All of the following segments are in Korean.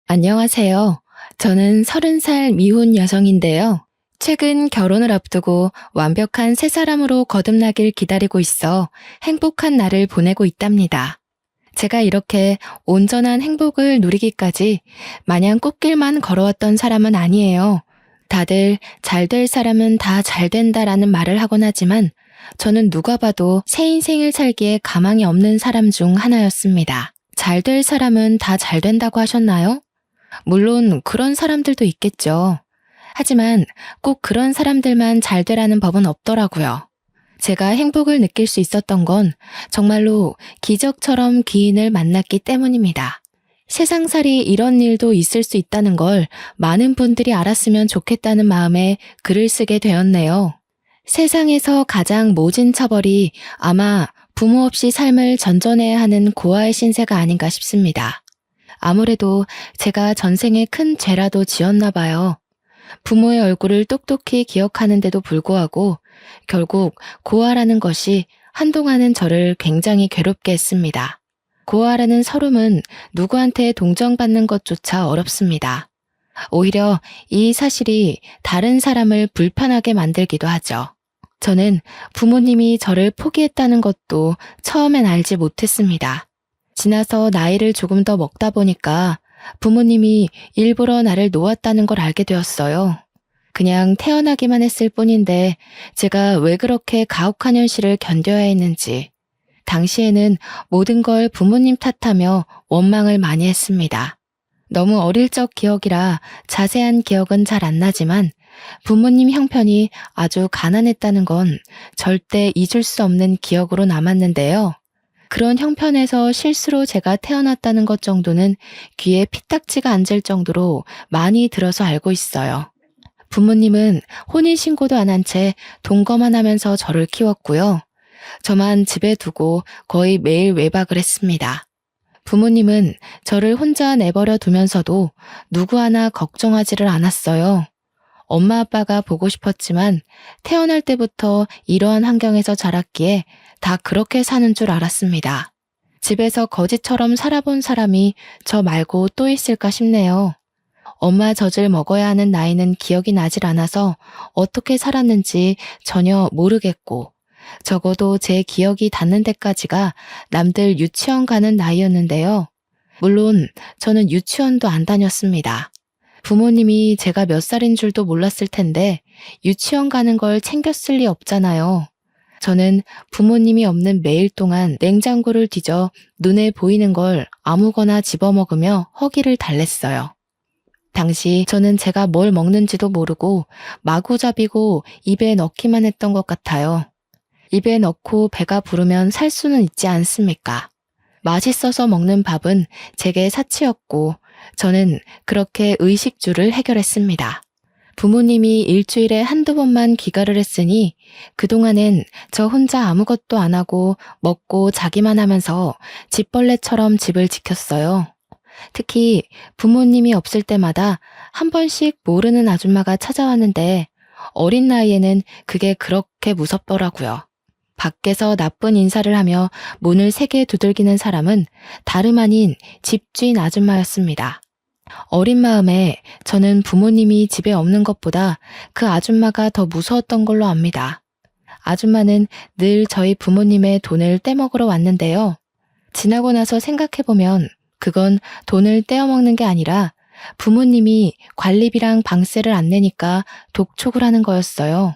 안녕하세요. 저는 30살 미혼 여성인데요. 최근 결혼을 앞두고 완벽한 새 사람으로 거듭나길 기다리고 있어 행복한 날을 보내고 있답니다. 제가 이렇게 온전한 행복을 누리기까지 마냥 꽃길만 걸어왔던 사람은 아니에요. 다들 잘 될 사람은 다 잘 된다라는 말을 하곤 하지만 저는 누가 봐도 새 인생을 살기에 가망이 없는 사람 중 하나였습니다. 잘 될 사람은 다 잘 된다고 하셨나요? 물론 그런 사람들도 있겠죠. 하지만 꼭 그런 사람들만 잘 되라는 법은 없더라고요. 제가 행복을 느낄 수 있었던 건 정말로 기적처럼 귀인을 만났기 때문입니다. 세상살이 이런 일도 있을 수 있다는 걸 많은 분들이 알았으면 좋겠다는 마음에 글을 쓰게 되었네요. 세상에서 가장 모진 처벌이 아마 부모 없이 삶을 전전해야 하는 고아의 신세가 아닌가 싶습니다. 아무래도 제가 전생에 큰 죄라도 지었나 봐요. 부모의 얼굴을 똑똑히 기억하는데도 불구하고 결국 고아라는 것이 한동안은 저를 굉장히 괴롭게 했습니다. 고아라는 서름은 누구한테 동정받는 것조차 어렵습니다. 오히려 이 사실이 다른 사람을 불편하게 만들기도 하죠. 저는 부모님이 저를 포기했다는 것도 처음엔 알지 못했습니다. 지나서 나이를 조금 더 먹다 보니까 부모님이 일부러 나를 놓았다는 걸 알게 되었어요. 그냥 태어나기만 했을 뿐인데 제가 왜 그렇게 가혹한 현실을 견뎌야 했는지. 당시에는 모든 걸 부모님 탓하며 원망을 많이 했습니다. 너무 어릴 적 기억이라 자세한 기억은 잘 안 나지만 부모님 형편이 아주 가난했다는 건 절대 잊을 수 없는 기억으로 남았는데요. 그런 형편에서 실수로 제가 태어났다는 것 정도는 귀에 피딱지가 앉을 정도로 많이 들어서 알고 있어요. 부모님은 혼인신고도 안 한 채 동거만 하면서 저를 키웠고요. 저만 집에 두고 거의 매일 외박을 했습니다. 부모님은 저를 혼자 내버려 두면서도 누구 하나 걱정하지를 않았어요. 엄마 아빠가 보고 싶었지만 태어날 때부터 이러한 환경에서 자랐기에 다 그렇게 사는 줄 알았습니다. 집에서 거지처럼 살아본 사람이 저 말고 또 있을까 싶네요. 엄마 젖을 먹어야 하는 나이는 기억이 나질 않아서 어떻게 살았는지 전혀 모르겠고 적어도 제 기억이 닿는 데까지가 남들 유치원 가는 나이였는데요. 물론 저는 유치원도 안 다녔습니다. 부모님이 제가 몇 살인 줄도 몰랐을 텐데 유치원 가는 걸 챙겼을 리 없잖아요. 저는 부모님이 없는 매일 동안 냉장고를 뒤져 눈에 보이는 걸 아무거나 집어먹으며 허기를 달랬어요. 당시 저는 제가 뭘 먹는지도 모르고 마구잡이고 입에 넣기만 했던 것 같아요. 입에 넣고 배가 부르면 살 수는 있지 않습니까? 맛있어서 먹는 밥은 제게 사치였고 저는 그렇게 의식주를 해결했습니다. 부모님이 일주일에 한두 번만 귀가를 했으니 그동안엔 저 혼자 아무것도 안 하고 먹고 자기만 하면서 집벌레처럼 집을 지켰어요. 특히 부모님이 없을 때마다 한 번씩 모르는 아줌마가 찾아왔는데 어린 나이에는 그게 그렇게 무섭더라고요. 밖에서 나쁜 인사를 하며 문을 세게 두들기는 사람은 다름 아닌 집주인 아줌마였습니다. 어린 마음에 저는 부모님이 집에 없는 것보다 그 아줌마가 더 무서웠던 걸로 압니다. 아줌마는 늘 저희 부모님의 돈을 떼먹으러 왔는데요. 지나고 나서 생각해보면 그건 돈을 떼어먹는 게 아니라 부모님이 관리비랑 방세를 안 내니까 독촉을 하는 거였어요.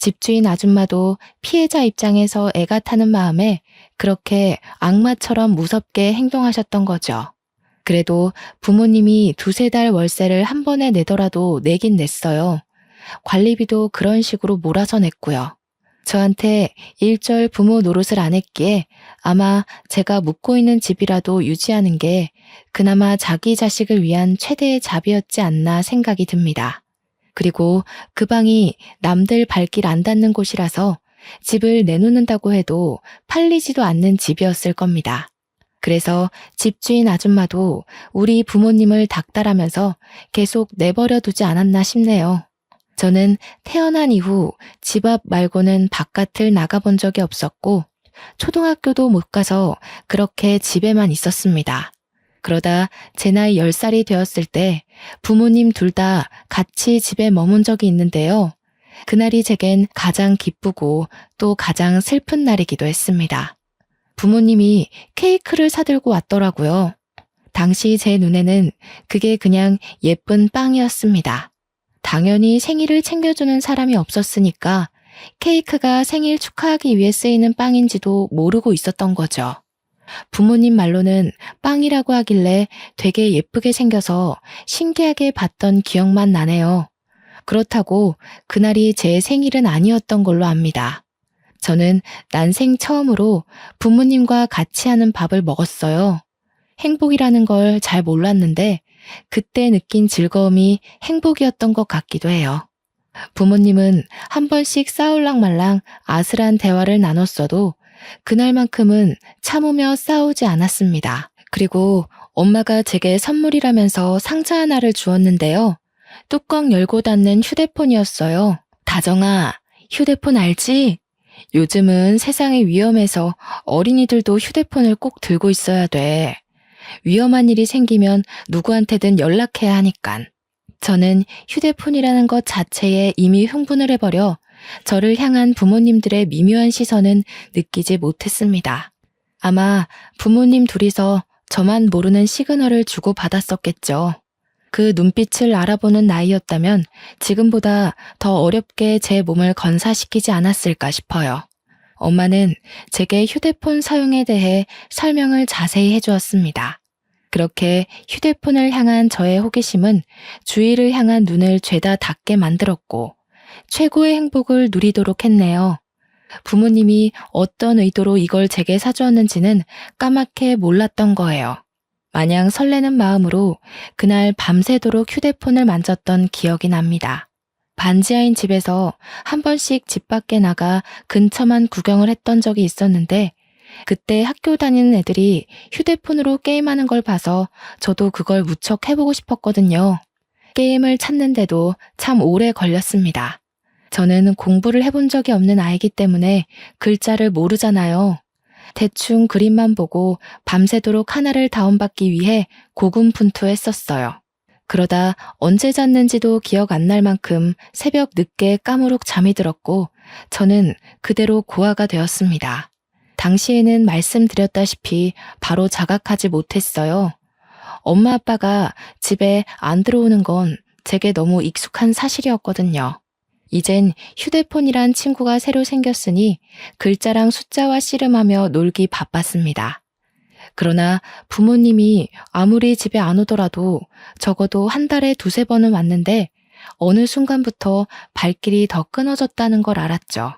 집주인 아줌마도 피해자 입장에서 애가 타는 마음에 그렇게 악마처럼 무섭게 행동하셨던 거죠. 그래도 부모님이 두세 달 월세를 한 번에 내더라도 내긴 냈어요. 관리비도 그런 식으로 몰아서 냈고요. 저한테 일절 부모 노릇을 안 했기에 아마 제가 묵고 있는 집이라도 유지하는 게 그나마 자기 자식을 위한 최대의 자비였지 않나 생각이 듭니다. 그리고 그 방이 남들 발길 안 닿는 곳이라서 집을 내놓는다고 해도 팔리지도 않는 집이었을 겁니다. 그래서 집주인 아줌마도 우리 부모님을 닥달하면서 계속 내버려 두지 않았나 싶네요. 저는 태어난 이후 집 앞 말고는 바깥을 나가본 적이 없었고 초등학교도 못 가서 그렇게 집에만 있었습니다. 그러다 제 나이 10살이 되었을 때 부모님 둘 다 같이 집에 머문 적이 있는데요. 그날이 제겐 가장 기쁘고 또 가장 슬픈 날이기도 했습니다. 부모님이 케이크를 사들고 왔더라고요. 당시 제 눈에는 그게 그냥 예쁜 빵이었습니다. 당연히 생일을 챙겨주는 사람이 없었으니까 케이크가 생일 축하하기 위해 쓰이는 빵인지도 모르고 있었던 거죠. 부모님 말로는 빵이라고 하길래 되게 예쁘게 생겨서 신기하게 봤던 기억만 나네요. 그렇다고 그날이 제 생일은 아니었던 걸로 압니다. 저는 난생 처음으로 부모님과 같이 하는 밥을 먹었어요. 행복이라는 걸 잘 몰랐는데 그때 느낀 즐거움이 행복이었던 것 같기도 해요. 부모님은 한 번씩 싸울랑말랑 아슬한 대화를 나눴어도 그날만큼은 참으며 싸우지 않았습니다. 그리고 엄마가 제게 선물이라면서 상자 하나를 주었는데요. 뚜껑 열고 닫는 휴대폰이었어요. 다정아, 휴대폰 알지? 요즘은 세상이 위험해서 어린이들도 휴대폰을 꼭 들고 있어야 돼. 위험한 일이 생기면 누구한테든 연락해야 하니깐. 저는 휴대폰이라는 것 자체에 이미 흥분을 해버려 저를 향한 부모님들의 미묘한 시선은 느끼지 못했습니다. 아마 부모님 둘이서 저만 모르는 시그널을 주고받았었겠죠. 그 눈빛을 알아보는 나이였다면 지금보다 더 어렵게 제 몸을 건사시키지 않았을까 싶어요. 엄마는 제게 휴대폰 사용에 대해 설명을 자세히 해주었습니다. 그렇게 휴대폰을 향한 저의 호기심은 주위를 향한 눈을 죄다 닫게 만들었고 최고의 행복을 누리도록 했네요. 부모님이 어떤 의도로 이걸 제게 사주었는지는 까맣게 몰랐던 거예요. 마냥 설레는 마음으로 그날 밤새도록 휴대폰을 만졌던 기억이 납니다. 반지하인 집에서 한 번씩 집 밖에 나가 근처만 구경을 했던 적이 있었는데 그때 학교 다니는 애들이 휴대폰으로 게임하는 걸 봐서 저도 그걸 무척 해보고 싶었거든요. 게임을 찾는데도 참 오래 걸렸습니다. 저는 공부를 해본 적이 없는 아이기 때문에 글자를 모르잖아요. 대충 그림만 보고 밤새도록 하나를 다운받기 위해 고군분투했었어요. 그러다 언제 잤는지도 기억 안 날 만큼 새벽 늦게 까무룩 잠이 들었고 저는 그대로 고아가 되었습니다. 당시에는 말씀드렸다시피 바로 자각하지 못했어요. 엄마 아빠가 집에 안 들어오는 건 제게 너무 익숙한 사실이었거든요. 이젠 휴대폰이란 친구가 새로 생겼으니 글자랑 숫자와 씨름하며 놀기 바빴습니다. 그러나 부모님이 아무리 집에 안 오더라도 적어도 한 달에 2~3번은 왔는데 어느 순간부터 발길이 더 끊어졌다는 걸 알았죠.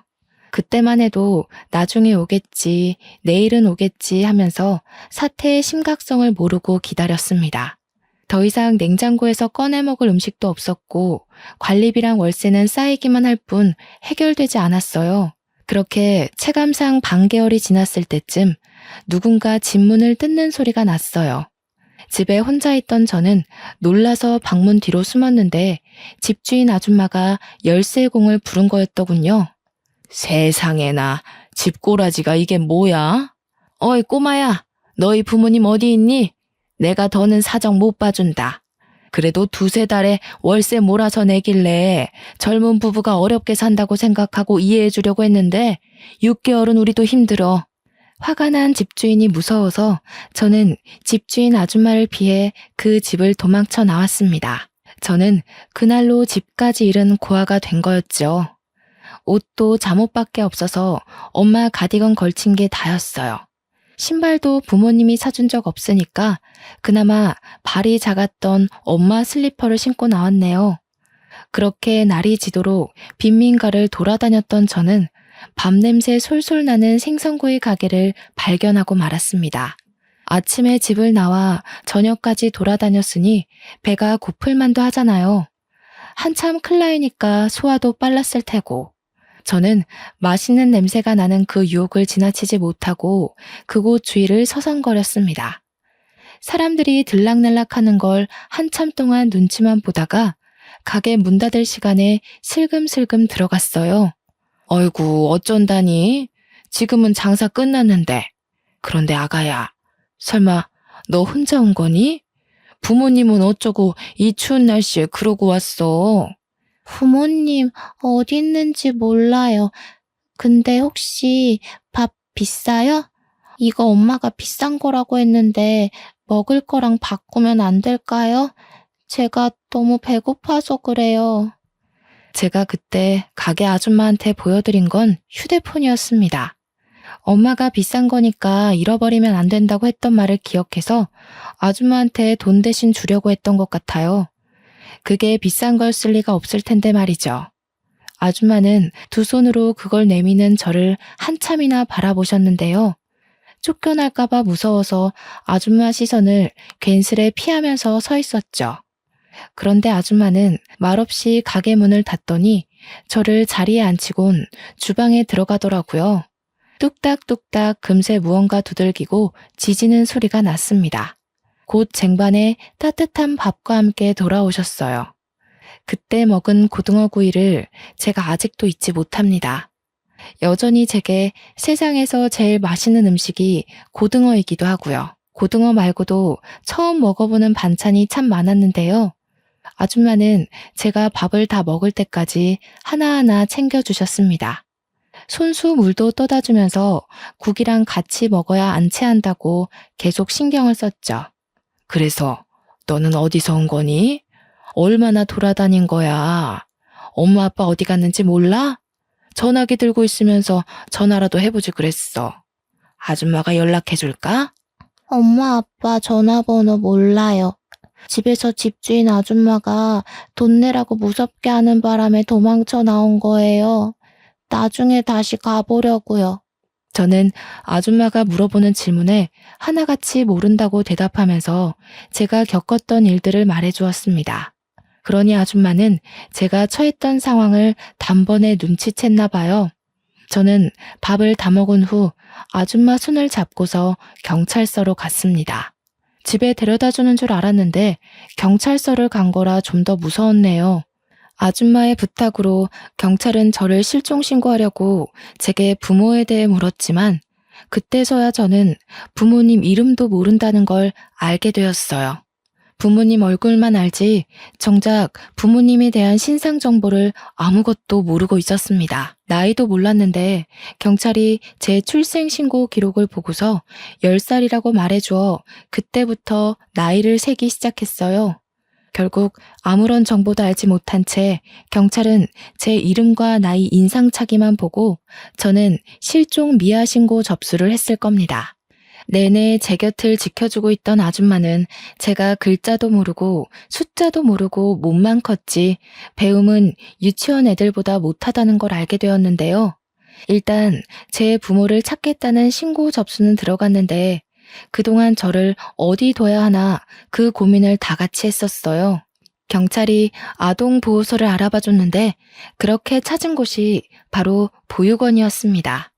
그때만 해도 나중에 오겠지, 내일은 오겠지 하면서 사태의 심각성을 모르고 기다렸습니다. 더 이상 냉장고에서 꺼내 먹을 음식도 없었고 관리비랑 월세는 쌓이기만 할 뿐 해결되지 않았어요. 그렇게 체감상 반개월이 지났을 때쯤 누군가 집 문을 뜯는 소리가 났어요. 집에 혼자 있던 저는 놀라서 방문 뒤로 숨었는데 집주인 아줌마가 열쇠공을 부른 거였더군요. 세상에나, 집꼬라지가 이게 뭐야? 어이 꼬마야, 너희 부모님 어디 있니? 내가 더는 사정 못 봐준다. 그래도 2~3달에 월세 몰아서 내길래 젊은 부부가 어렵게 산다고 생각하고 이해해주려고 했는데 6개월은 우리도 힘들어. 화가 난 집주인이 무서워서 저는 집주인 아줌마를 피해 그 집을 도망쳐 나왔습니다. 저는 그날로 집까지 잃은 고아가 된 거였죠. 옷도 잠옷밖에 없어서 엄마 가디건 걸친 게 다였어요. 신발도 부모님이 사준 적 없으니까 그나마 발이 작았던 엄마 슬리퍼를 신고 나왔네요. 그렇게 날이 지도록 빈민가를 돌아다녔던 저는 밤냄새 솔솔 나는 생선구이 가게를 발견하고 말았습니다. 아침에 집을 나와 저녁까지 돌아다녔으니 배가 고플 만도 하잖아요. 한참 클 나이니까 소화도 빨랐을 테고. 저는 맛있는 냄새가 나는 그 유혹을 지나치지 못하고 그곳 주위를 서성거렸습니다. 사람들이 들락날락하는 걸 한참 동안 눈치만 보다가 가게 문 닫을 시간에 슬금슬금 들어갔어요. 어이구, 어쩐다니? 지금은 장사 끝났는데. 그런데 아가야, 설마 너 혼자 온 거니? 부모님은 어쩌고 이 추운 날씨에 그러고 왔어? 부모님 어디 있는지 몰라요. 근데 혹시 밥 비싸요? 이거 엄마가 비싼 거라고 했는데 먹을 거랑 바꾸면 안 될까요? 제가 너무 배고파서 그래요. 제가 그때 가게 아줌마한테 보여드린 건 휴대폰이었습니다. 엄마가 비싼 거니까 잃어버리면 안 된다고 했던 말을 기억해서 아줌마한테 돈 대신 주려고 했던 것 같아요. 그게 비싼 걸 쓸 리가 없을 텐데 말이죠. 아줌마는 두 손으로 그걸 내미는 저를 한참이나 바라보셨는데요. 쫓겨날까봐 무서워서 아줌마 시선을 괜스레 피하면서 서 있었죠. 그런데 아줌마는 말없이 가게 문을 닫더니 저를 자리에 앉히곤 주방에 들어가더라고요. 뚝딱뚝딱 금세 무언가 두들기고 지지는 소리가 났습니다. 곧 쟁반에 따뜻한 밥과 함께 돌아오셨어요. 그때 먹은 고등어 구이를 제가 아직도 잊지 못합니다. 여전히 제게 세상에서 제일 맛있는 음식이 고등어이기도 하고요. 고등어 말고도 처음 먹어보는 반찬이 참 많았는데요. 아줌마는 제가 밥을 다 먹을 때까지 하나하나 챙겨주셨습니다. 손수 물도 떠다 주면서 국이랑 같이 먹어야 안 체한다고 계속 신경을 썼죠. 그래서 너는 어디서 온 거니? 얼마나 돌아다닌 거야? 엄마 아빠 어디 갔는지 몰라? 전화기 들고 있으면서 전화라도 해보지 그랬어. 아줌마가 연락해 줄까? 엄마 아빠 전화번호 몰라요. 집에서 집주인 아줌마가 돈 내라고 무섭게 하는 바람에 도망쳐 나온 거예요. 나중에 다시 가보려고요. 저는 아줌마가 물어보는 질문에 하나같이 모른다고 대답하면서 제가 겪었던 일들을 말해주었습니다. 그러니 아줌마는 제가 처했던 상황을 단번에 눈치챘나 봐요. 저는 밥을 다 먹은 후 아줌마 손을 잡고서 경찰서로 갔습니다. 집에 데려다 주는 줄 알았는데 경찰서를 간 거라 좀 더 무서웠네요. 아줌마의 부탁으로 경찰은 저를 실종 신고하려고 제게 부모에 대해 물었지만 그때서야 저는 부모님 이름도 모른다는 걸 알게 되었어요. 부모님 얼굴만 알지 정작 부모님에 대한 신상 정보를 아무것도 모르고 있었습니다. 나이도 몰랐는데 경찰이 제 출생신고 기록을 보고서 10살이라고 말해주어 그때부터 나이를 세기 시작했어요. 결국 아무런 정보도 알지 못한 채 경찰은 제 이름과 나이 인상착의만 보고 저는 실종 미아 신고 접수를 했을 겁니다. 내내 제 곁을 지켜주고 있던 아줌마는 제가 글자도 모르고 숫자도 모르고 몸만 컸지 배움은 유치원 애들보다 못하다는 걸 알게 되었는데요. 일단 제 부모를 찾겠다는 신고 접수는 들어갔는데 그동안 저를 어디 둬야 하나 그 고민을 다 같이 했었어요. 경찰이 아동보호소를 알아봐 줬는데 그렇게 찾은 곳이 바로 보육원이었습니다.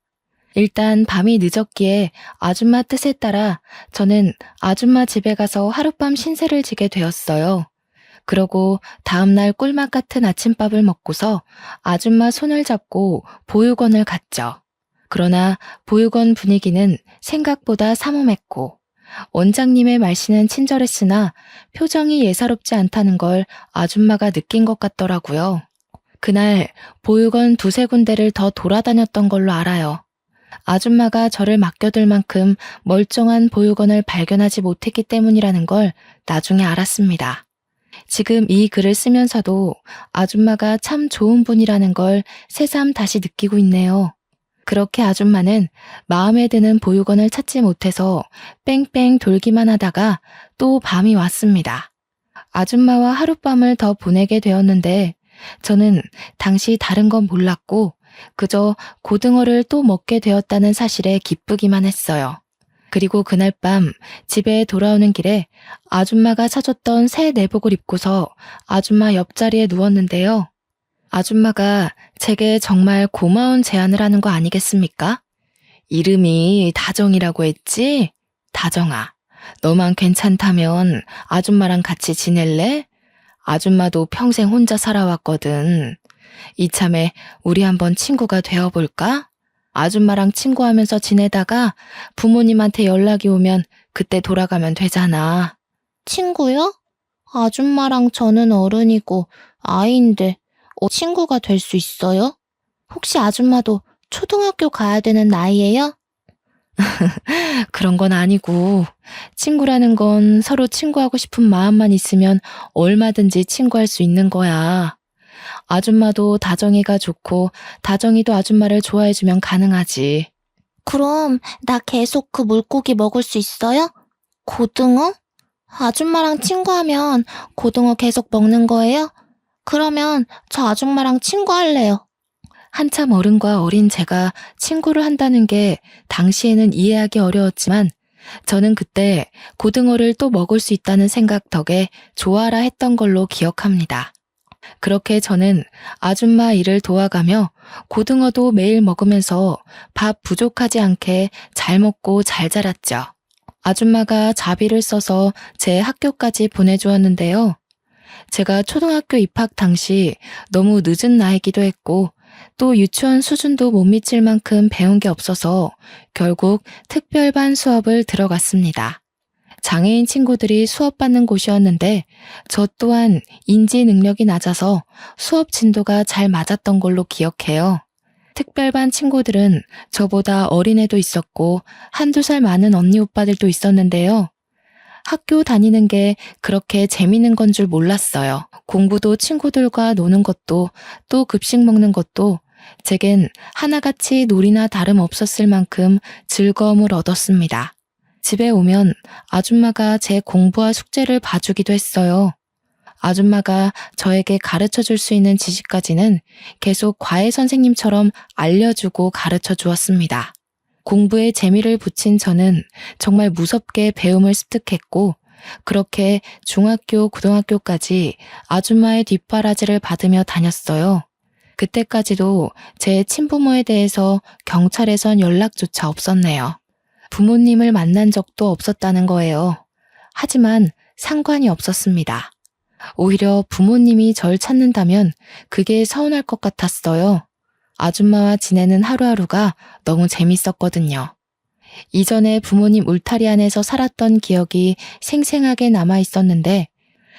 일단 밤이 늦었기에 아줌마 뜻에 따라 저는 아줌마 집에 가서 하룻밤 신세를 지게 되었어요. 그러고 다음날 꿀맛 같은 아침밥을 먹고서 아줌마 손을 잡고 보육원을 갔죠. 그러나 보육원 분위기는 생각보다 삼엄했고 원장님의 말씨는 친절했으나 표정이 예사롭지 않다는 걸 아줌마가 느낀 것 같더라고요. 그날 보육원 두세 군데를 더 돌아다녔던 걸로 알아요. 아줌마가 저를 맡겨둘 만큼 멀쩡한 보육원을 발견하지 못했기 때문이라는 걸 나중에 알았습니다. 지금 이 글을 쓰면서도 아줌마가 참 좋은 분이라는 걸 새삼 다시 느끼고 있네요. 그렇게 아줌마는 마음에 드는 보육원을 찾지 못해서 뺑뺑 돌기만 하다가 또 밤이 왔습니다. 아줌마와 하룻밤을 더 보내게 되었는데 저는 당시 다른 건 몰랐고 그저 고등어를 또 먹게 되었다는 사실에 기쁘기만 했어요. 그리고 그날 밤 집에 돌아오는 길에 아줌마가 사줬던 새 내복을 입고서 아줌마 옆자리에 누웠는데요. 아줌마가 제게 정말 고마운 제안을 하는 거 아니겠습니까? 이름이 다정이라고 했지? 다정아, 너만 괜찮다면 아줌마랑 같이 지낼래? 아줌마도 평생 혼자 살아왔거든. 이참에 우리 한번 친구가 되어볼까? 아줌마랑 친구하면서 지내다가 부모님한테 연락이 오면 그때 돌아가면 되잖아. 친구요? 아줌마랑 저는 어른이고 아이인데 친구가 될 수 있어요? 혹시 아줌마도 초등학교 가야 되는 나이예요? 그런 건 아니고, 친구라는 건 서로 친구하고 싶은 마음만 있으면 얼마든지 친구할 수 있는 거야. 아줌마도 다정이가 좋고, 다정이도 아줌마를 좋아해주면 가능하지. 그럼 나 계속 그 물고기 먹을 수 있어요? 고등어? 아줌마랑 친구하면 고등어 계속 먹는 거예요? 그러면 저 아줌마랑 친구할래요. 한참 어른과 어린 제가 친구를 한다는 게 당시에는 이해하기 어려웠지만 저는 그때 고등어를 또 먹을 수 있다는 생각 덕에 좋아라 했던 걸로 기억합니다. 그렇게 저는 아줌마 일을 도와가며 고등어도 매일 먹으면서 밥 부족하지 않게 잘 먹고 잘 자랐죠. 아줌마가 자비를 써서 제 학교까지 보내주었는데요. 제가 초등학교 입학 당시 너무 늦은 나이기도 했고 또 유치원 수준도 못 미칠 만큼 배운 게 없어서 결국 특별반 수업을 들어갔습니다. 장애인 친구들이 수업받는 곳이었는데 저 또한 인지 능력이 낮아서 수업 진도가 잘 맞았던 걸로 기억해요. 특별반 친구들은 저보다 어린 애도 있었고 한두 살 많은 언니 오빠들도 있었는데요. 학교 다니는 게 그렇게 재밌는 건 줄 몰랐어요. 공부도 친구들과 노는 것도 또 급식 먹는 것도 제겐 하나같이 놀이나 다름없었을 만큼 즐거움을 얻었습니다. 집에 오면 아줌마가 제 공부와 숙제를 봐주기도 했어요. 아줌마가 저에게 가르쳐 줄 수 있는 지식까지는 계속 과외 선생님처럼 알려주고 가르쳐 주었습니다. 공부에 재미를 붙인 저는 정말 무섭게 배움을 습득했고 그렇게 중학교, 고등학교까지 아줌마의 뒷바라지를 받으며 다녔어요. 그때까지도 제 친부모에 대해서 경찰에선 연락조차 없었네요. 부모님을 만난 적도 없었다는 거예요. 하지만 상관이 없었습니다. 오히려 부모님이 절 찾는다면 그게 서운할 것 같았어요. 아줌마와 지내는 하루하루가 너무 재밌었거든요. 이전에 부모님 울타리 안에서 살았던 기억이 생생하게 남아 있었는데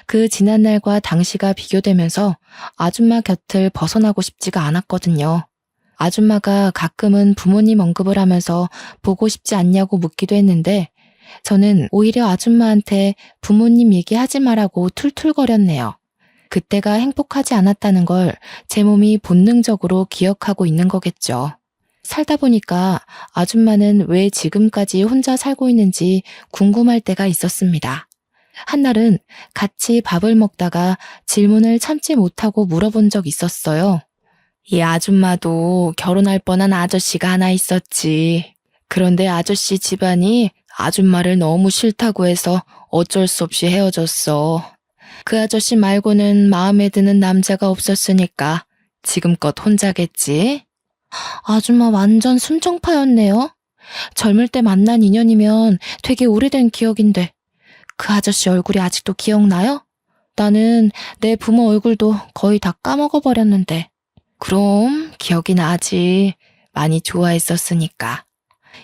그 지난 날과 당시가 비교되면서 아줌마 곁을 벗어나고 싶지가 않았거든요. 아줌마가 가끔은 부모님 언급을 하면서 보고 싶지 않냐고 묻기도 했는데 저는 오히려 아줌마한테 부모님 얘기하지 말라고 툴툴거렸네요. 그때가 행복하지 않았다는 걸 제 몸이 본능적으로 기억하고 있는 거겠죠. 살다 보니까 아줌마는 왜 지금까지 혼자 살고 있는지 궁금할 때가 있었습니다. 한날은 같이 밥을 먹다가 질문을 참지 못하고 물어본 적 있었어요. 이 아줌마도 결혼할 뻔한 아저씨가 하나 있었지. 그런데 아저씨 집안이 아줌마를 너무 싫다고 해서 어쩔 수 없이 헤어졌어. 그 아저씨 말고는 마음에 드는 남자가 없었으니까 지금껏 혼자겠지? 아줌마 완전 순정파였네요. 젊을 때 만난 인연이면 되게 오래된 기억인데 그 아저씨 얼굴이 아직도 기억나요? 나는 내 부모 얼굴도 거의 다 까먹어버렸는데. 그럼 기억이 나지. 많이 좋아했었으니까.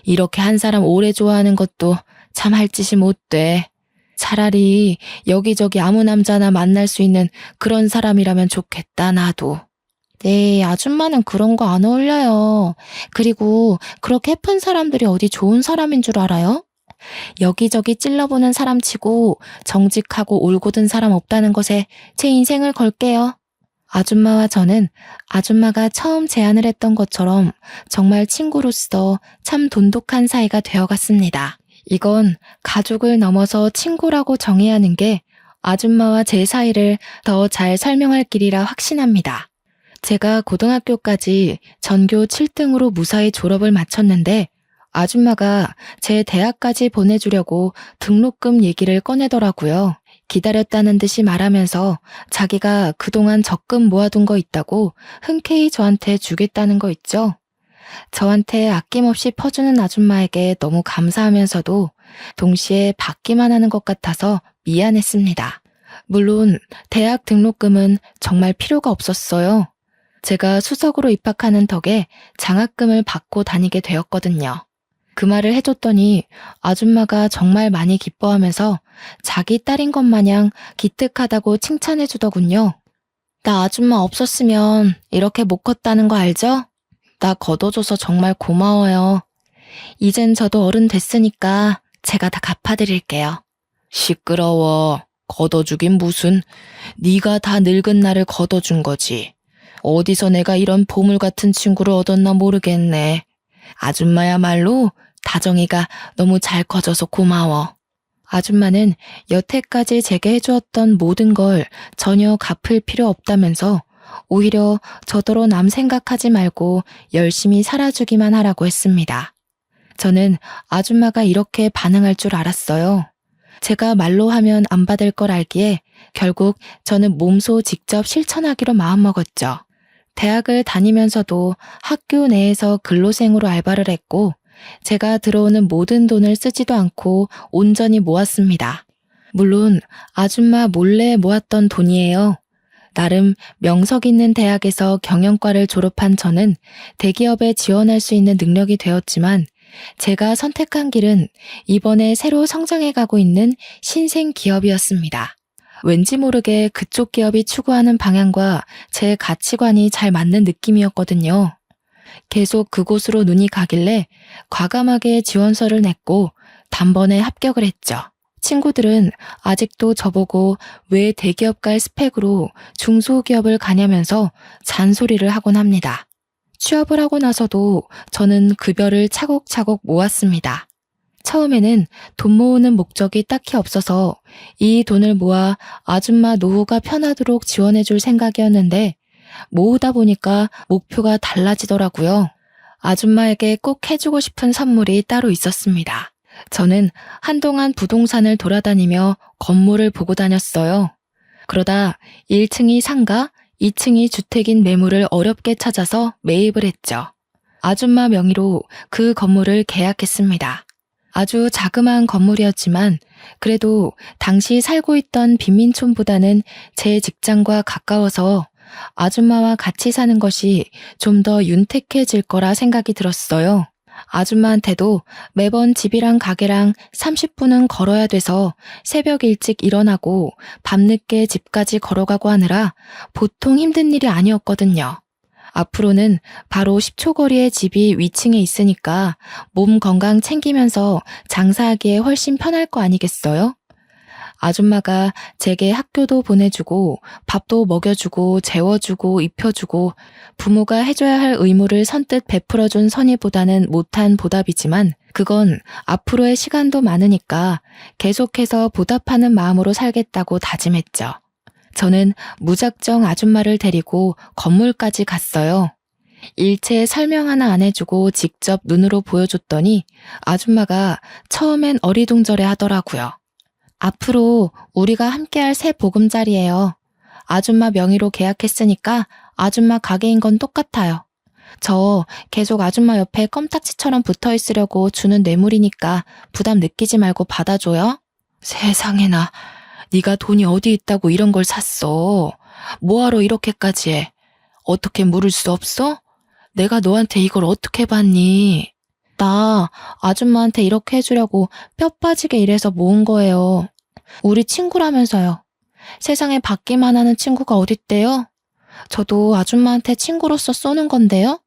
이렇게 한 사람 오래 좋아하는 것도 참 할 짓이 못 돼. 차라리 여기저기 아무 남자나 만날 수 있는 그런 사람이라면 좋겠다, 나도. 네, 아줌마는 그런 거 안 어울려요. 그리고 그렇게 예쁜 사람들이 어디 좋은 사람인 줄 알아요? 여기저기 찔러보는 사람 치고 정직하고 올곧은 사람 없다는 것에 제 인생을 걸게요. 아줌마와 저는 아줌마가 처음 제안을 했던 것처럼 정말 친구로서 참 돈독한 사이가 되어갔습니다. 이건 가족을 넘어서 친구라고 정해야 하는 게 아줌마와 제 사이를 더 잘 설명할 길이라 확신합니다. 제가 고등학교까지 전교 7등으로 무사히 졸업을 마쳤는데 아줌마가 제 대학까지 보내주려고 등록금 얘기를 꺼내더라고요. 기다렸다는 듯이 말하면서 자기가 그동안 적금 모아둔 거 있다고 흔쾌히 저한테 주겠다는 거 있죠. 저한테 아낌없이 퍼주는 아줌마에게 너무 감사하면서도 동시에 받기만 하는 것 같아서 미안했습니다. 물론 대학 등록금은 정말 필요가 없었어요. 제가 수석으로 입학하는 덕에 장학금을 받고 다니게 되었거든요. 그 말을 해줬더니 아줌마가 정말 많이 기뻐하면서 자기 딸인 것 마냥 기특하다고 칭찬해주더군요. 나 아줌마 없었으면 이렇게 못 컸다는 거 알죠? 나 걷어줘서 정말 고마워요. 이젠 저도 어른 됐으니까 제가 다 갚아드릴게요. 시끄러워. 걷어주긴 무슨. 네가 다 늙은 나를 걷어준 거지. 어디서 내가 이런 보물 같은 친구를 얻었나 모르겠네. 아줌마야말로 다정이가 너무 잘 커져서 고마워. 아줌마는 여태까지 제게 해주었던 모든 걸 전혀 갚을 필요 없다면서 오히려 저더러 남 생각하지 말고 열심히 살아주기만 하라고 했습니다. 저는 아줌마가 이렇게 반응할 줄 알았어요. 제가 말로 하면 안 받을 걸 알기에 결국 저는 몸소 직접 실천하기로 마음먹었죠. 대학을 다니면서도 학교 내에서 근로생으로 알바를 했고 제가 들어오는 모든 돈을 쓰지도 않고 온전히 모았습니다. 물론 아줌마 몰래 모았던 돈이에요. 나름 명석 있는 대학에서 경영과를 졸업한 저는 대기업에 지원할 수 있는 능력이 되었지만 제가 선택한 길은 이번에 새로 성장해 가고 있는 신생 기업이었습니다. 왠지 모르게 그쪽 기업이 추구하는 방향과 제 가치관이 잘 맞는 느낌이었거든요. 계속 그곳으로 눈이 가길래 과감하게 지원서를 냈고 단번에 합격을 했죠. 친구들은 아직도 저보고 왜 대기업 갈 스펙으로 중소기업을 가냐면서 잔소리를 하곤 합니다. 취업을 하고 나서도 저는 급여를 차곡차곡 모았습니다. 처음에는 돈 모으는 목적이 딱히 없어서 이 돈을 모아 아줌마 노후가 편하도록 지원해줄 생각이었는데 모으다 보니까 목표가 달라지더라고요. 아줌마에게 꼭 해주고 싶은 선물이 따로 있었습니다. 저는 한동안 부동산을 돌아다니며 건물을 보고 다녔어요. 그러다 1층이 상가, 2층이 주택인 매물을 어렵게 찾아서 매입을 했죠. 아줌마 명의로 그 건물을 계약했습니다. 아주 자그마한 건물이었지만 그래도 당시 살고 있던 빈민촌보다는 제 직장과 가까워서 아줌마와 같이 사는 것이 좀 더 윤택해질 거라 생각이 들었어요. 아줌마한테도 매번 집이랑 가게랑 30분은 걸어야 돼서 새벽 일찍 일어나고 밤늦게 집까지 걸어가고 하느라 보통 힘든 일이 아니었거든요. 앞으로는 바로 10초 거리의 집이 위층에 있으니까 몸 건강 챙기면서 장사하기에 훨씬 편할 거 아니겠어요? 아줌마가 제게 학교도 보내주고 밥도 먹여주고 재워주고 입혀주고 부모가 해줘야 할 의무를 선뜻 베풀어준 선의보다는 못한 보답이지만 그건 앞으로의 시간도 많으니까 계속해서 보답하는 마음으로 살겠다고 다짐했죠. 저는 무작정 아줌마를 데리고 건물까지 갔어요. 일체 설명 하나 안 해주고 직접 눈으로 보여줬더니 아줌마가 처음엔 어리둥절해 하더라고요. 앞으로 우리가 함께할 새 보금자리예요. 아줌마 명의로 계약했으니까 아줌마 가게인 건 똑같아요. 저 계속 아줌마 옆에 껌딱지처럼 붙어 있으려고 주는 뇌물이니까 부담 느끼지 말고 받아줘요. 세상에나, 네가 돈이 어디 있다고 이런 걸 샀어. 뭐하러 이렇게까지 해? 어떻게 물을 수 없어? 내가 너한테 이걸 어떻게 받니? 나 아줌마한테 이렇게 해주려고 뼈 빠지게 일해서 모은 거예요. 우리 친구라면서요. 세상에 받기만 하는 친구가 어딨대요? 저도 아줌마한테 친구로서 쏘는 건데요.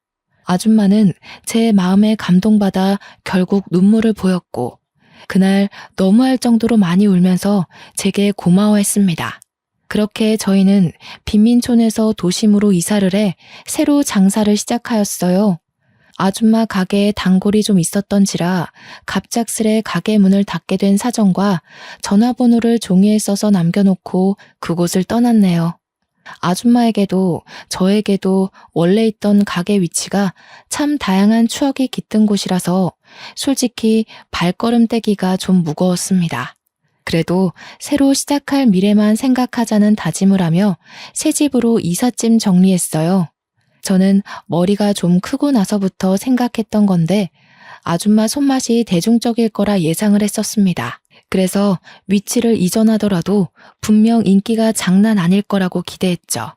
아줌마는 제 마음에 감동받아 결국 눈물을 보였고 그날 너무할 정도로 많이 울면서 제게 고마워했습니다. 그렇게 저희는 빈민촌에서 도심으로 이사를 해 새로 장사를 시작하였어요. 아줌마 가게에 단골이 좀 있었던지라 갑작스레 가게 문을 닫게 된 사정과 전화번호를 종이에 써서 남겨놓고 그곳을 떠났네요. 아줌마에게도 저에게도 원래 있던 가게 위치가 참 다양한 추억이 깃든 곳이라서 솔직히 발걸음 떼기가 좀 무거웠습니다. 그래도 새로 시작할 미래만 생각하자는 다짐을 하며 새 집으로 이삿짐 정리했어요. 저는 머리가 좀 크고 나서부터 생각했던 건데 아줌마 손맛이 대중적일 거라 예상을 했었습니다. 그래서 위치를 이전하더라도 분명 인기가 장난 아닐 거라고 기대했죠.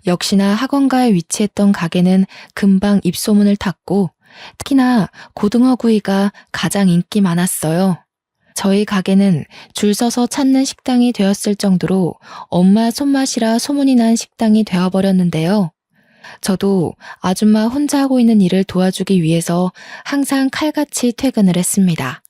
역시나 학원가에 위치했던 가게는 금방 입소문을 탔고 특히나 고등어구이가 가장 인기 많았어요. 저희 가게는 줄 서서 찾는 식당이 되었을 정도로 엄마 손맛이라 소문이 난 식당이 되어버렸는데요. 저도 아줌마 혼자 하고 있는 일을 도와주기 위해서 항상 칼같이 퇴근을 했습니다.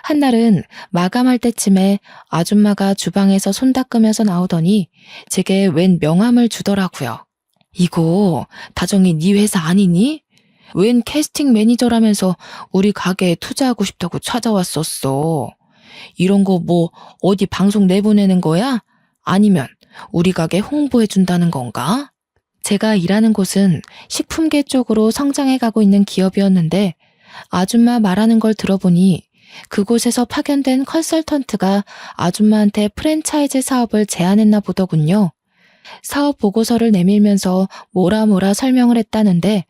한날은 마감할 때쯤에 아줌마가 주방에서 손 닦으면서 나오더니 제게 웬 명함을 주더라고요. 이거 다정이 네 회사 아니니? 웬 캐스팅 매니저라면서 우리 가게에 투자하고 싶다고 찾아왔었어. 이런 거 뭐 어디 방송 내보내는 거야? 아니면 우리 가게 홍보해준다는 건가? 제가 일하는 곳은 식품계 쪽으로 성장해 가고 있는 기업이었는데 아줌마 말하는 걸 들어보니 그곳에서 파견된 컨설턴트가 아줌마한테 프랜차이즈 사업을 제안했나 보더군요. 사업 보고서를 내밀면서 뭐라 설명을 했다는데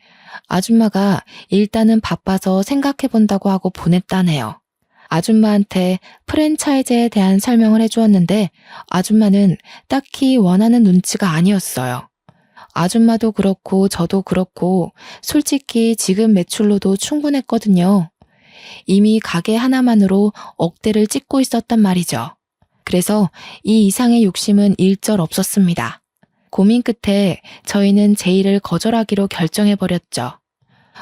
아줌마가 일단은 바빠서 생각해본다고 하고 보냈다네요. 아줌마한테 프랜차이즈에 대한 설명을 해주었는데 아줌마는 딱히 원하는 눈치가 아니었어요. 아줌마도 그렇고 저도 그렇고 솔직히 지금 매출로도 충분했거든요. 이미 가게 하나만으로 억대를 찍고 있었단 말이죠. 그래서 이 이상의 욕심은 일절 없었습니다. 고민 끝에 저희는 제의를 거절하기로 결정해버렸죠.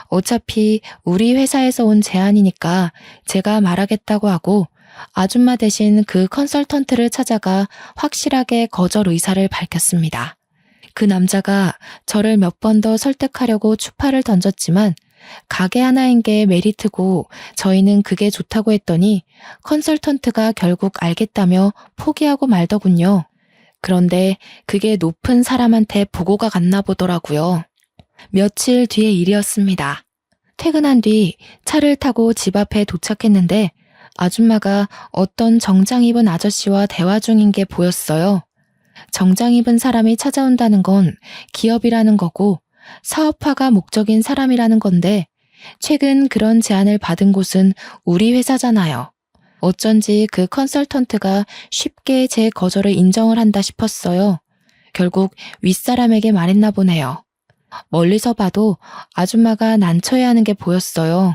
어차피 우리 회사에서 온 제안이니까 제가 말하겠다고 하고 아줌마 대신 그 컨설턴트를 찾아가 확실하게 거절 의사를 밝혔습니다. 그 남자가 저를 몇 번 더 설득하려고 추파를 던졌지만 가게 하나인 게 메리트고 저희는 그게 좋다고 했더니 컨설턴트가 결국 알겠다며 포기하고 말더군요. 그런데 그게 높은 사람한테 보고가 갔나 보더라고요. 며칠 뒤의 일이었습니다. 퇴근한 뒤 차를 타고 집 앞에 도착했는데 아줌마가 어떤 정장 입은 아저씨와 대화 중인 게 보였어요. 정장 입은 사람이 찾아온다는 건 기업이라는 거고 사업화가 목적인 사람이라는 건데 최근 그런 제안을 받은 곳은 우리 회사잖아요. 어쩐지 그 컨설턴트가 쉽게 제 거절을 인정을 한다 싶었어요. 결국 윗사람에게 말했나 보네요. 멀리서 봐도 아줌마가 난처해하는 게 보였어요.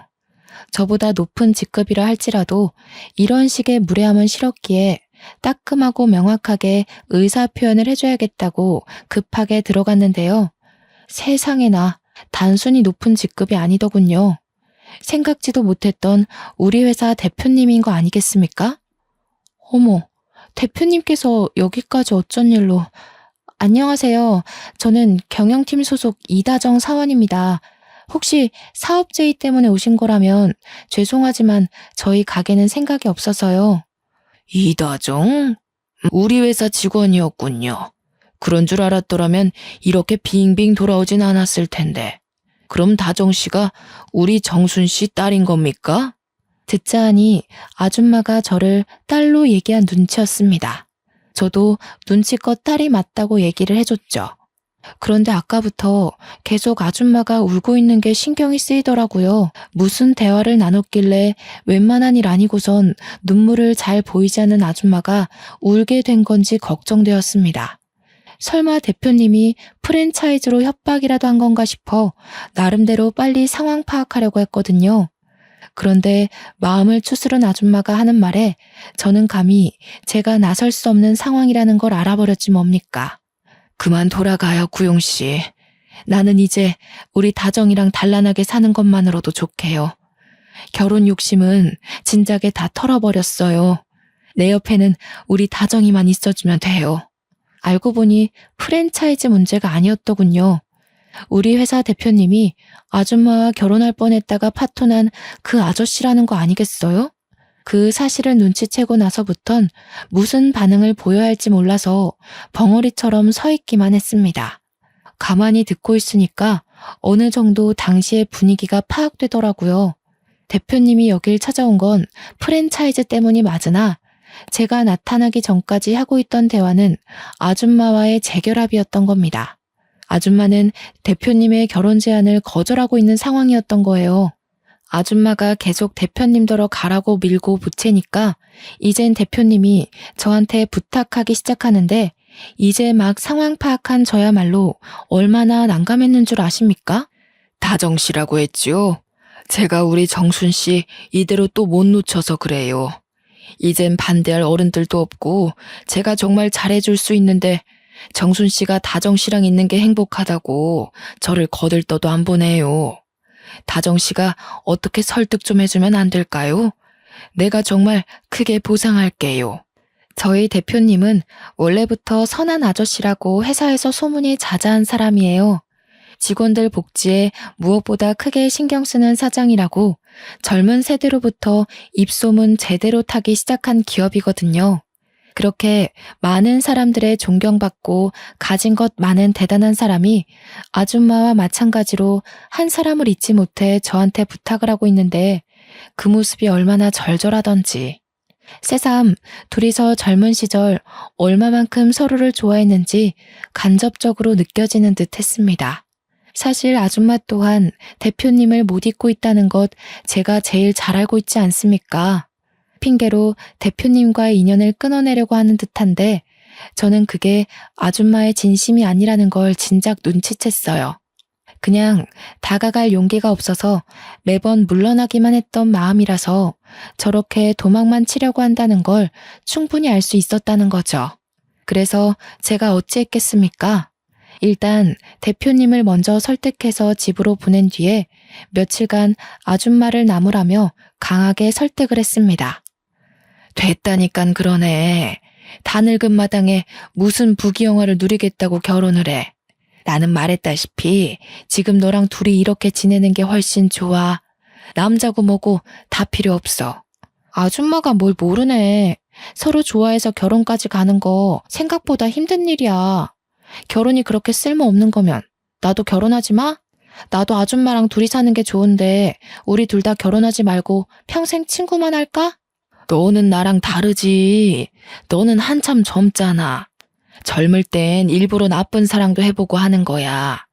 저보다 높은 직급이라 할지라도 이런 식의 무례함은 싫었기에 따끔하고 명확하게 의사 표현을 해줘야겠다고 급하게 들어갔는데요. 세상에나 단순히 높은 직급이 아니더군요. 생각지도 못했던 우리 회사 대표님인 거 아니겠습니까? 어머, 대표님께서 여기까지 어쩐 일로... 안녕하세요. 저는 경영팀 소속 이다정 사원입니다. 혹시 사업 제의 때문에 오신 거라면 죄송하지만 저희 가게는 생각이 없어서요. 이다정? 우리 회사 직원이었군요. 그런 줄 알았더라면 이렇게 빙빙 돌아오진 않았을 텐데. 그럼 다정 씨가 우리 정순 씨 딸인 겁니까? 듣자 하니 아줌마가 저를 딸로 얘기한 눈치였습니다. 저도 눈치껏 딸이 맞다고 얘기를 해줬죠. 그런데 아까부터 계속 아줌마가 울고 있는 게 신경이 쓰이더라고요. 무슨 대화를 나눴길래 웬만한 일 아니고선 눈물을 잘 보이지 않는 아줌마가 울게 된 건지 걱정되었습니다. 설마 대표님이 프랜차이즈로 협박이라도 한 건가 싶어 나름대로 빨리 상황 파악하려고 했거든요. 그런데 마음을 추스른 아줌마가 하는 말에 저는 감히 제가 나설 수 없는 상황이라는 걸 알아버렸지 뭡니까. 그만 돌아가요, 구용 씨. 나는 이제 우리 다정이랑 단란하게 사는 것만으로도 좋게요. 결혼 욕심은 진작에 다 털어버렸어요. 내 옆에는 우리 다정이만 있어주면 돼요. 알고 보니 프랜차이즈 문제가 아니었더군요. 우리 회사 대표님이 아줌마와 결혼할 뻔했다가 파토난 그 아저씨라는 거 아니겠어요? 그 사실을 눈치채고 나서부턴 무슨 반응을 보여야 할지 몰라서 벙어리처럼 서 있기만 했습니다. 가만히 듣고 있으니까 어느 정도 당시의 분위기가 파악되더라고요. 대표님이 여길 찾아온 건 프랜차이즈 때문이 맞으나 제가 나타나기 전까지 하고 있던 대화는 아줌마와의 재결합이었던 겁니다. 아줌마는 대표님의 결혼 제안을 거절하고 있는 상황이었던 거예요. 아줌마가 계속 대표님더러 가라고 밀고 부채니까 이젠 대표님이 저한테 부탁하기 시작하는데 이제 막 상황 파악한 저야말로 얼마나 난감했는 줄 아십니까? 다정 씨라고 했지요. 제가 우리 정순 씨 이대로 또 못 놓쳐서 그래요. 이젠 반대할 어른들도 없고 제가 정말 잘해줄 수 있는데 정순 씨가 다정 씨랑 있는 게 행복하다고 저를 거들떠도 안 보내요. 다정 씨가 어떻게 설득 좀 해주면 안 될까요? 내가 정말 크게 보상할게요. 저희 대표님은 원래부터 선한 아저씨라고 회사에서 소문이 자자한 사람이에요. 직원들 복지에 무엇보다 크게 신경 쓰는 사장이라고 젊은 세대로부터 입소문 제대로 타기 시작한 기업이거든요. 그렇게 많은 사람들의 존경받고 가진 것 많은 대단한 사람이 아줌마와 마찬가지로 한 사람을 잊지 못해 저한테 부탁을 하고 있는데 그 모습이 얼마나 절절하던지. 새삼 둘이서 젊은 시절 얼마만큼 서로를 좋아했는지 간접적으로 느껴지는 듯 했습니다. 사실 아줌마 또한 대표님을 못 잊고 있다는 것 제가 제일 잘 알고 있지 않습니까? 핑계로 대표님과의 인연을 끊어내려고 하는 듯한데 저는 그게 아줌마의 진심이 아니라는 걸 진작 눈치챘어요. 그냥 다가갈 용기가 없어서 매번 물러나기만 했던 마음이라서 저렇게 도망만 치려고 한다는 걸 충분히 알 수 있었다는 거죠. 그래서 제가 어찌했겠습니까? 일단 대표님을 먼저 설득해서 집으로 보낸 뒤에 며칠간 아줌마를 나무라며 강하게 설득을 했습니다. 됐다니깐 그러네. 다 늙은 마당에 무슨 부귀영화를 누리겠다고 결혼을 해. 나는 말했다시피 지금 너랑 둘이 이렇게 지내는 게 훨씬 좋아. 남자고 뭐고 다 필요 없어. 아줌마가 뭘 모르네. 서로 좋아해서 결혼까지 가는 거 생각보다 힘든 일이야. 결혼이 그렇게 쓸모없는 거면 나도 결혼하지 마? 나도 아줌마랑 둘이 사는 게 좋은데 우리 둘 다 결혼하지 말고 평생 친구만 할까? 너는 나랑 다르지. 너는 한참 젊잖아. 젊을 땐 일부러 나쁜 사랑도 해보고 하는 거야.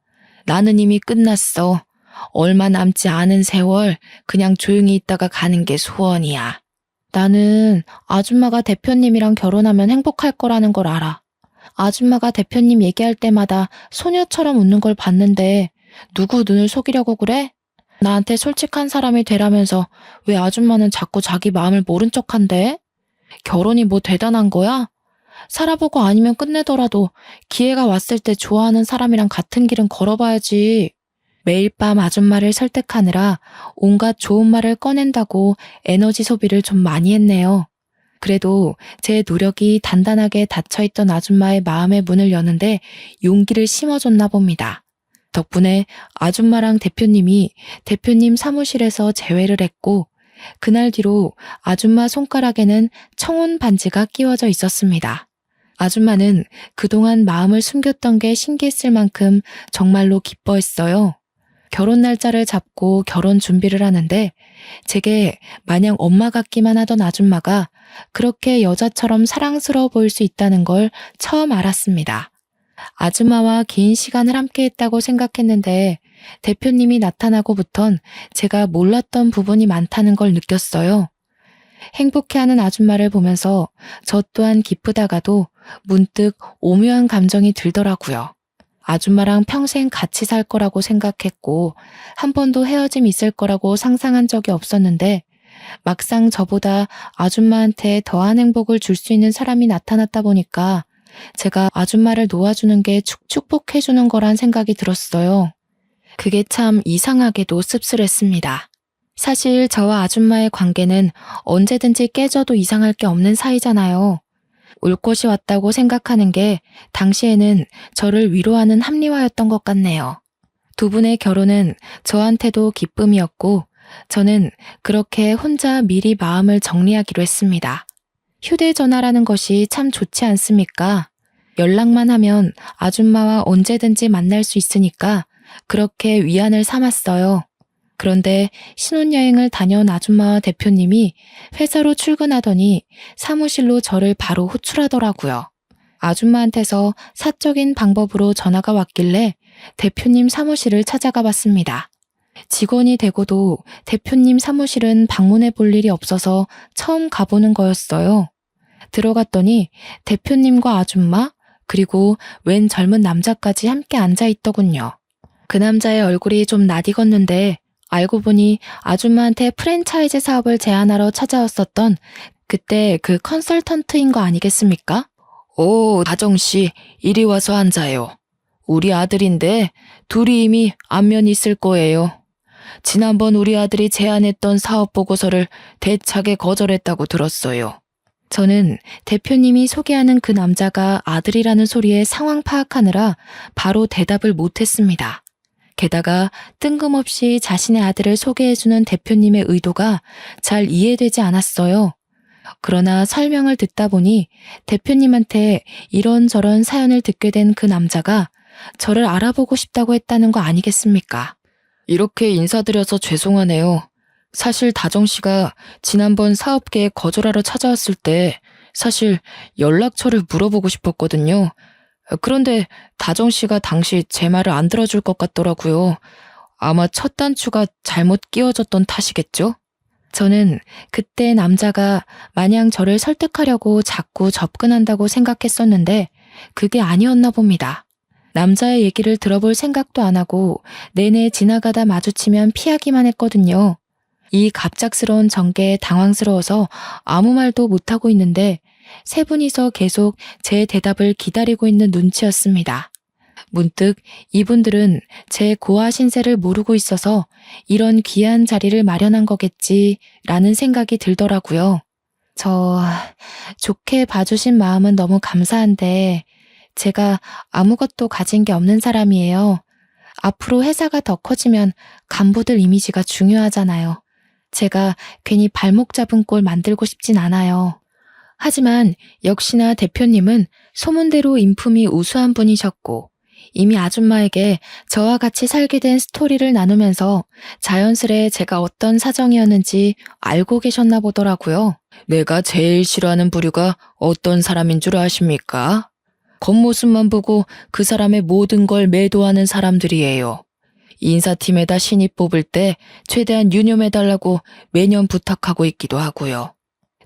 나는 이미 끝났어. 얼마 남지 않은 세월 그냥 조용히 있다가 가는 게 소원이야. 나는 아줌마가 대표님이랑 결혼하면 행복할 거라는 걸 알아. 아줌마가 대표님 얘기할 때마다 소녀처럼 웃는 걸 봤는데 누구 눈을 속이려고 그래? 나한테 솔직한 사람이 되라면서 왜 아줌마는 자꾸 자기 마음을 모른 척한대? 결혼이 뭐 대단한 거야? 살아보고 아니면 끝내더라도 기회가 왔을 때 좋아하는 사람이랑 같은 길은 걸어봐야지. 매일 밤 아줌마를 설득하느라 온갖 좋은 말을 꺼낸다고 에너지 소비를 좀 많이 했네요. 그래도 제 노력이 단단하게 닫혀있던 아줌마의 마음의 문을 여는데 용기를 심어줬나 봅니다. 덕분에 아줌마랑 대표님이 대표님 사무실에서 재회를 했고 그날 뒤로 아줌마 손가락에는 청혼 반지가 끼워져 있었습니다. 아줌마는 그동안 마음을 숨겼던 게 신기했을 만큼 정말로 기뻐했어요. 결혼 날짜를 잡고 결혼 준비를 하는데 제게 마냥 엄마 같기만 하던 아줌마가 그렇게 여자처럼 사랑스러워 보일 수 있다는 걸 처음 알았습니다. 아줌마와 긴 시간을 함께 했다고 생각했는데 대표님이 나타나고부턴 제가 몰랐던 부분이 많다는 걸 느꼈어요. 행복해하는 아줌마를 보면서 저 또한 기쁘다가도 문득 오묘한 감정이 들더라고요. 아줌마랑 평생 같이 살 거라고 생각했고 한 번도 헤어짐 있을 거라고 상상한 적이 없었는데 막상 저보다 아줌마한테 더한 행복을 줄 수 있는 사람이 나타났다 보니까 제가 아줌마를 놓아주는 게 축복해주는 거란 생각이 들었어요. 그게 참 이상하게도 씁쓸했습니다. 사실 저와 아줌마의 관계는 언제든지 깨져도 이상할 게 없는 사이잖아요. 올 것이 왔다고 생각하는 게 당시에는 저를 위로하는 합리화였던 것 같네요. 두 분의 결혼은 저한테도 기쁨이었고 저는 그렇게 혼자 미리 마음을 정리하기로 했습니다. 휴대전화라는 것이 참 좋지 않습니까? 연락만 하면 아줌마와 언제든지 만날 수 있으니까 그렇게 위안을 삼았어요. 그런데 신혼여행을 다녀온 아줌마와 대표님이 회사로 출근하더니 사무실로 저를 바로 호출하더라고요. 아줌마한테서 사적인 방법으로 전화가 왔길래 대표님 사무실을 찾아가 봤습니다. 직원이 되고도 대표님 사무실은 방문해 볼 일이 없어서 처음 가보는 거였어요. 들어갔더니 대표님과 아줌마 그리고 웬 젊은 남자까지 함께 앉아 있더군요. 그 남자의 얼굴이 좀 낯익었는데 알고 보니 아줌마한테 프랜차이즈 사업을 제안하러 찾아왔었던 그때 그 컨설턴트인 거 아니겠습니까? 오, 다정씨, 이리 와서 앉아요. 우리 아들인데 둘이 이미 안면이 있을 거예요. 지난번 우리 아들이 제안했던 사업 보고서를 대차게 거절했다고 들었어요. 저는 대표님이 소개하는 그 남자가 아들이라는 소리에 상황 파악하느라 바로 대답을 못했습니다. 게다가 뜬금없이 자신의 아들을 소개해주는 대표님의 의도가 잘 이해되지 않았어요. 그러나 설명을 듣다 보니 대표님한테 이런저런 사연을 듣게 된 그 남자가 저를 알아보고 싶다고 했다는 거 아니겠습니까? 이렇게 인사드려서 죄송하네요. 사실 다정 씨가 지난번 사업 계획 거절하러 찾아왔을 때 사실 연락처를 물어보고 싶었거든요. 그런데 다정 씨가 당시 제 말을 안 들어줄 것 같더라고요. 아마 첫 단추가 잘못 끼워졌던 탓이겠죠? 저는 그때 남자가 마냥 저를 설득하려고 자꾸 접근한다고 생각했었는데 그게 아니었나 봅니다. 남자의 얘기를 들어볼 생각도 안 하고 내내 지나가다 마주치면 피하기만 했거든요. 이 갑작스러운 전개에 당황스러워서 아무 말도 못하고 있는데 세 분이서 계속 제 대답을 기다리고 있는 눈치였습니다. 문득 이분들은 제 고아 신세를 모르고 있어서 이런 귀한 자리를 마련한 거겠지라는 생각이 들더라고요. 좋게 봐주신 마음은 너무 감사한데 제가 아무것도 가진 게 없는 사람이에요. 앞으로 회사가 더 커지면 간부들 이미지가 중요하잖아요. 제가 괜히 발목 잡은 꼴 만들고 싶진 않아요. 하지만 역시나 대표님은 소문대로 인품이 우수한 분이셨고 이미 아줌마에게 저와 같이 살게 된 스토리를 나누면서 자연스레 제가 어떤 사정이었는지 알고 계셨나 보더라고요. 내가 제일 싫어하는 부류가 어떤 사람인 줄 아십니까? 겉모습만 보고 그 사람의 모든 걸 매도하는 사람들이에요. 인사팀에다 신입 뽑을 때 최대한 유념해달라고 매년 부탁하고 있기도 하고요.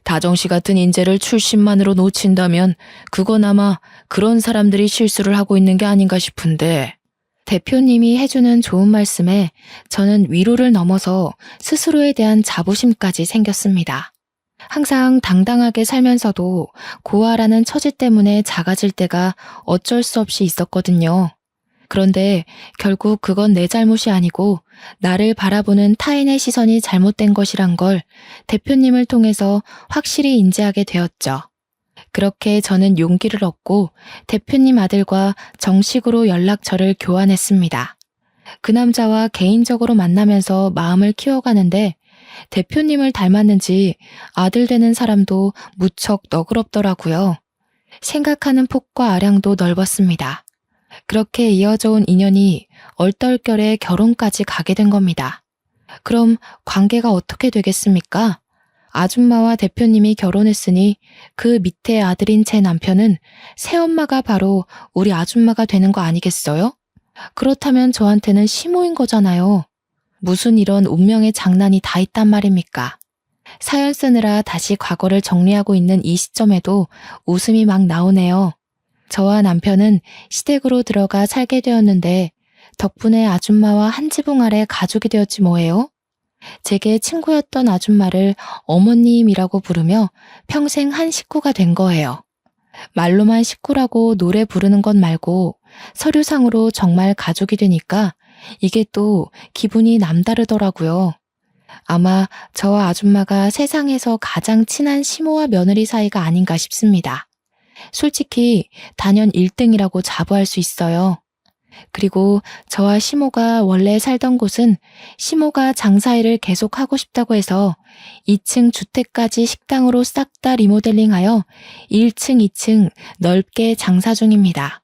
다정씨 같은 인재를 출신만으로 놓친다면 그건 아마 그런 사람들이 실수를 하고 있는 게 아닌가 싶은데 대표님이 해주는 좋은 말씀에 저는 위로를 넘어서 스스로에 대한 자부심까지 생겼습니다. 항상 당당하게 살면서도 고아라는 처지 때문에 작아질 때가 어쩔 수 없이 있었거든요. 그런데 결국 그건 내 잘못이 아니고 나를 바라보는 타인의 시선이 잘못된 것이란 걸 대표님을 통해서 확실히 인지하게 되었죠. 그렇게 저는 용기를 얻고 대표님 아들과 정식으로 연락처를 교환했습니다. 그 남자와 개인적으로 만나면서 마음을 키워가는데 대표님을 닮았는지 아들 되는 사람도 무척 너그럽더라고요. 생각하는 폭과 아량도 넓었습니다. 그렇게 이어져 온 인연이 얼떨결에 결혼까지 가게 된 겁니다. 그럼 관계가 어떻게 되겠습니까? 아줌마와 대표님이 결혼했으니 그 밑에 아들인 제 남편은 새엄마가 바로 우리 아줌마가 되는 거 아니겠어요? 그렇다면 저한테는 시모인 거잖아요. 무슨 이런 운명의 장난이 다 있단 말입니까? 사연 쓰느라 다시 과거를 정리하고 있는 이 시점에도 웃음이 막 나오네요. 저와 남편은 시댁으로 들어가 살게 되었는데 덕분에 아줌마와 한 지붕 아래 가족이 되었지 뭐예요? 제게 친구였던 아줌마를 어머님이라고 부르며 평생 한 식구가 된 거예요. 말로만 식구라고 노래 부르는 것 말고 서류상으로 정말 가족이 되니까 이게 또 기분이 남다르더라고요. 아마 저와 아줌마가 세상에서 가장 친한 시모와 며느리 사이가 아닌가 싶습니다. 솔직히 단연 1등이라고 자부할 수 있어요. 그리고 저와 시모가 원래 살던 곳은 시모가 장사일을 계속 하고 싶다고 해서 2층 주택까지 식당으로 싹 다 리모델링하여 1층, 2층 넓게 장사 중입니다.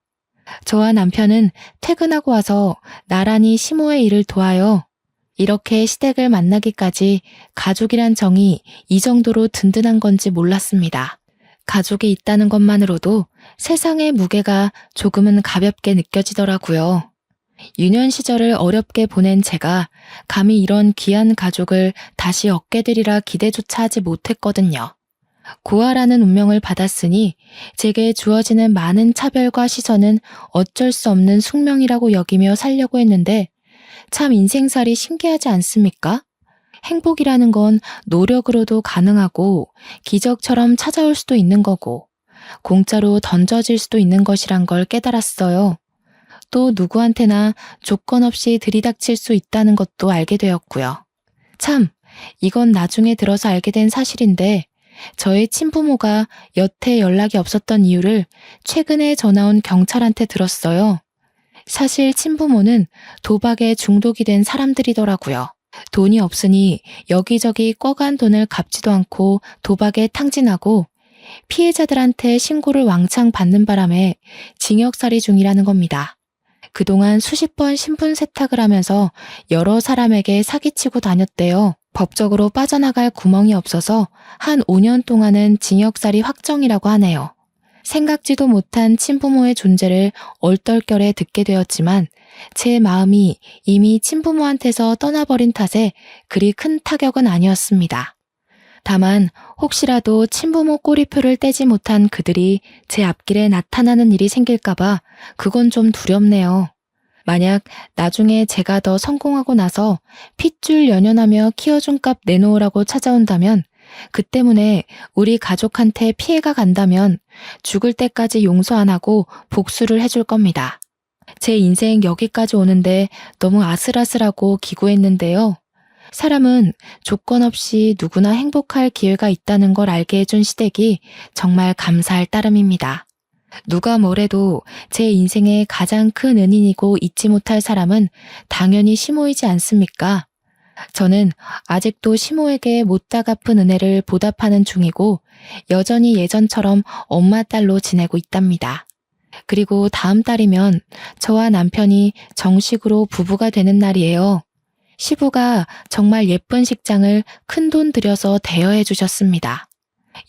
저와 남편은 퇴근하고 와서 나란히 시모의 일을 도와요. 이렇게 시댁을 만나기까지 가족이란 정이 이 정도로 든든한 건지 몰랐습니다. 가족이 있다는 것만으로도 세상의 무게가 조금은 가볍게 느껴지더라고요. 유년 시절을 어렵게 보낸 제가 감히 이런 귀한 가족을 다시 얻게 되리라 기대조차 하지 못했거든요. 고아라는 운명을 받았으니 제게 주어지는 많은 차별과 시선은 어쩔 수 없는 숙명이라고 여기며 살려고 했는데 참 인생살이 신기하지 않습니까? 행복이라는 건 노력으로도 가능하고 기적처럼 찾아올 수도 있는 거고 공짜로 던져질 수도 있는 것이란 걸 깨달았어요. 또 누구한테나 조건 없이 들이닥칠 수 있다는 것도 알게 되었고요. 참, 이건 나중에 들어서 알게 된 사실인데 저의 친부모가 여태 연락이 없었던 이유를 최근에 전화온 경찰한테 들었어요. 사실 친부모는 도박에 중독이 된 사람들이더라고요. 돈이 없으니 여기저기 꿔간 돈을 갚지도 않고 도박에 탕진하고 피해자들한테 신고를 왕창 받는 바람에 징역살이 중이라는 겁니다. 그동안 수십 번 신분 세탁을 하면서 여러 사람에게 사기치고 다녔대요. 법적으로 빠져나갈 구멍이 없어서 한 5년 동안은 징역살이 확정이라고 하네요. 생각지도 못한 친부모의 존재를 얼떨결에 듣게 되었지만 제 마음이 이미 친부모한테서 떠나버린 탓에 그리 큰 타격은 아니었습니다. 다만 혹시라도 친부모 꼬리표를 떼지 못한 그들이 제 앞길에 나타나는 일이 생길까봐 그건 좀 두렵네요. 만약 나중에 제가 더 성공하고 나서 핏줄 연연하며 키워준 값 내놓으라고 찾아온다면 그 때문에 우리 가족한테 피해가 간다면 죽을 때까지 용서 안 하고 복수를 해줄 겁니다. 제 인생 여기까지 오는데 너무 아슬아슬하고 기구했는데요. 사람은 조건 없이 누구나 행복할 기회가 있다는 걸 알게 해준 시댁이 정말 감사할 따름입니다. 누가 뭐래도 제 인생의 가장 큰 은인이고 잊지 못할 사람은 당연히 시모이지 않습니까? 저는 아직도 시모에게 못다 갚은 은혜를 보답하는 중이고 여전히 예전처럼 엄마 딸로 지내고 있답니다. 그리고 다음 달이면 저와 남편이 정식으로 부부가 되는 날이에요. 시부가 정말 예쁜 식장을 큰돈 들여서 대여해 주셨습니다.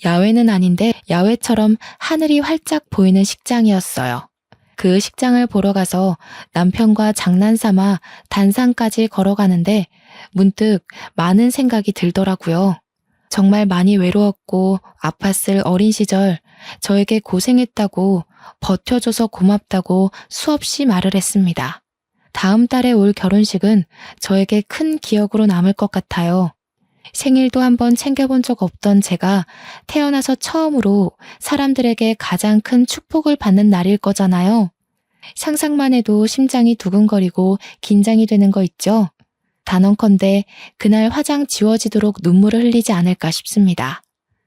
야외는 아닌데 야외처럼 하늘이 활짝 보이는 식장이었어요. 그 식장을 보러 가서 남편과 장난삼아 단상까지 걸어가는데 문득 많은 생각이 들더라고요. 정말 많이 외로웠고 아팠을 어린 시절 저에게 고생했다고 버텨줘서 고맙다고 수없이 말을 했습니다. 다음 달에 올 결혼식은 저에게 큰 기억으로 남을 것 같아요. 생일도 한번 챙겨본 적 없던 제가 태어나서 처음으로 사람들에게 가장 큰 축복을 받는 날일 거잖아요. 상상만 해도 심장이 두근거리고 긴장이 되는 거 있죠? 단언컨대 그날 화장 지워지도록 눈물을 흘리지 않을까 싶습니다.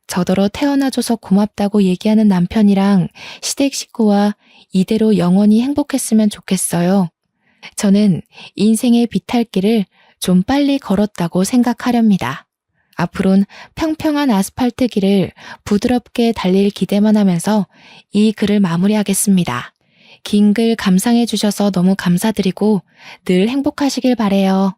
저더러 태어나줘서 고맙다고 얘기하는 남편이랑 시댁 식구와 이대로 영원히 행복했으면 좋겠어요. 저는 인생의 비탈길을 좀 빨리 걸었다고 생각하렵니다. 앞으론 평평한 아스팔트 길을 부드럽게 달릴 기대만 하면서 이 글을 마무리하겠습니다. 긴 글 감상해 주셔서 너무 감사드리고 늘 행복하시길 바래요.